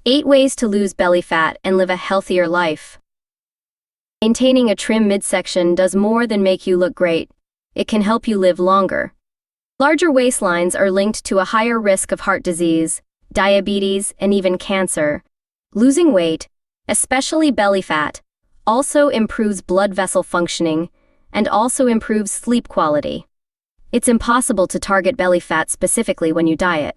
8 ways to lose belly fat and live a healthier life. Maintaining a trim midsection does more than make you look great. It can help you live longer. Larger waistlines are linked to a higher risk of heart disease, diabetes, and even cancer. Losing weight, especially belly fat, also improves blood vessel functioning and also improves sleep quality. It's impossible to target belly fat specifically when you diet.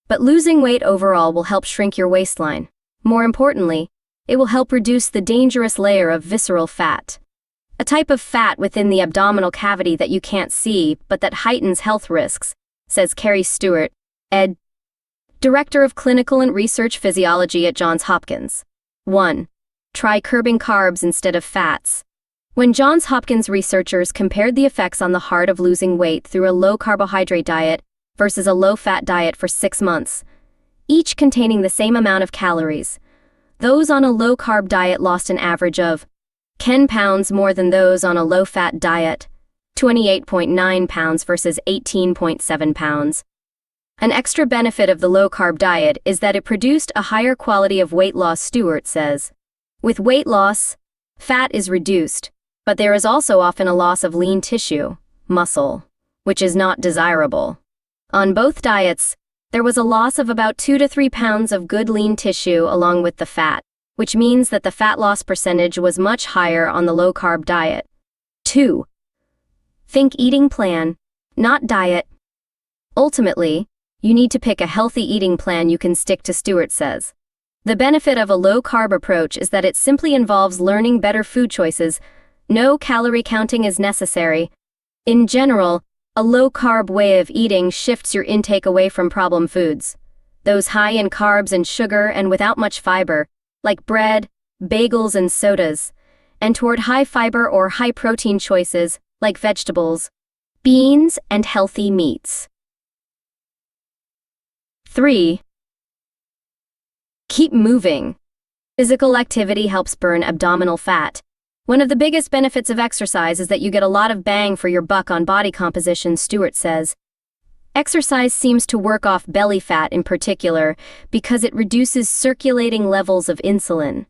But losing weight overall will help shrink your waistline. More importantly, it will help reduce the dangerous layer of visceral fat, a type of fat within the abdominal cavity that you can't see but that heightens health risks, says Carrie Stewart, Ed. Director of Clinical and Research Physiology at Johns Hopkins. 1. Try curbing carbs instead of fats. When Johns Hopkins researchers compared the effects on the heart of losing weight through a low-carbohydrate diet versus a low-fat diet for 6 months, each containing the same amount of calories, those on a low-carb diet lost an average of 10 pounds more than those on a low-fat diet, 28.9 pounds versus 18.7 pounds. An extra benefit of the low-carb diet is that it produced a higher quality of weight loss, Stewart says. With weight loss, fat is reduced, but there is also often a loss of lean tissue, muscle, which is not desirable. On both diets, there was a loss of about 2 to 3 pounds of good lean tissue along with the fat, which means that the fat loss percentage was much higher on the low-carb diet. 2. Think eating plan, not diet. Ultimately, you need to pick a healthy eating plan you can stick to, Stewart says. The benefit of a low-carb approach is that it simply involves learning better food choices. No calorie counting is necessary. In general, a low-carb way of eating shifts your intake away from problem foods, those high in carbs and sugar and without much fiber, like bread, bagels, and sodas, and toward high-fiber or high-protein choices, like vegetables, beans, and healthy meats. 3. Keep moving. Physical activity helps burn abdominal fat. One of the biggest benefits of exercise is that you get a lot of bang for your buck on body composition, Stewart says. Exercise seems to work off belly fat in particular because it reduces circulating levels of insulin,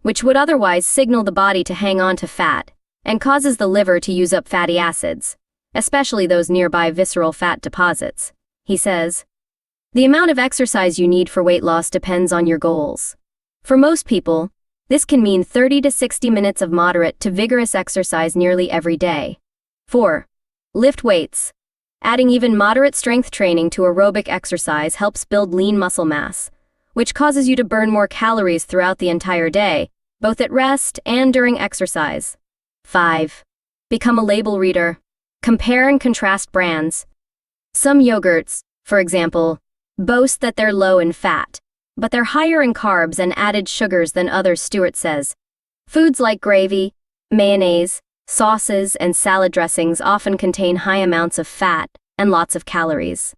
which would otherwise signal the body to hang on to fat, and causes the liver to use up fatty acids, especially those nearby visceral fat deposits, he says. The amount of exercise you need for weight loss depends on your goals. For most people, this can mean 30 to 60 minutes of moderate to vigorous exercise nearly every day. 4. Lift weights. Adding even moderate strength training to aerobic exercise helps build lean muscle mass, which causes you to burn more calories throughout the entire day, both at rest and during exercise. 5. Become a label reader. Compare and contrast brands. Some yogurts, for example, boast that they're low in fat, but they're higher in carbs and added sugars than others, Stewart says. Foods like gravy, mayonnaise, sauces, and salad dressings often contain high amounts of fat and lots of calories.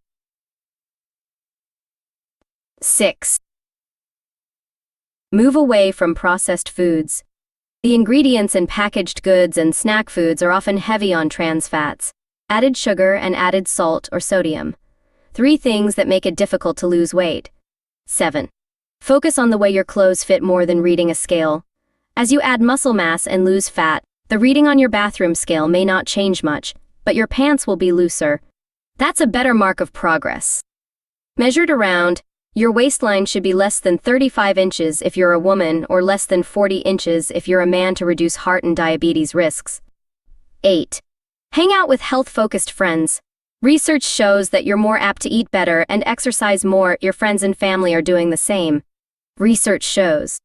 6. Move away from processed foods. The ingredients in packaged goods and snack foods are often heavy on trans fats, added sugar, and added salt or sodium. 3 things that make it difficult to lose weight. 7. Focus on the way your clothes fit more than reading a scale. As you add muscle mass and lose fat, the reading on your bathroom scale may not change much, but your pants will be looser. That's a better mark of progress. Measured around, your waistline should be less than 35 inches if you're a woman or less than 40 inches if you're a man to reduce heart and diabetes risks. 8. Hang out with health-focused friends. Research shows that you're more apt to eat better and exercise more if your friends and family are doing the same. Research shows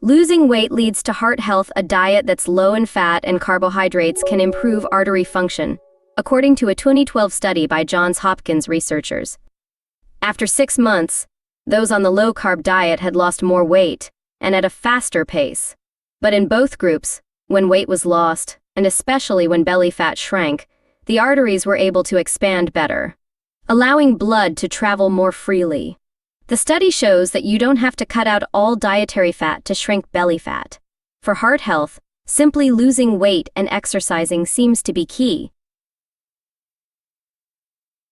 losing weight leads to heart health. A diet that's low in fat and carbohydrates can improve artery function, according to a 2012 study by Johns Hopkins researchers. After 6 months, those on the low-carb diet had lost more weight, and at a faster pace. But in both groups, when weight was lost, and especially when belly fat shrank, the arteries were able to expand better, allowing blood to travel more freely. The study shows that you don't have to cut out all dietary fat to shrink belly fat. For heart health, simply losing weight and exercising seems to be key.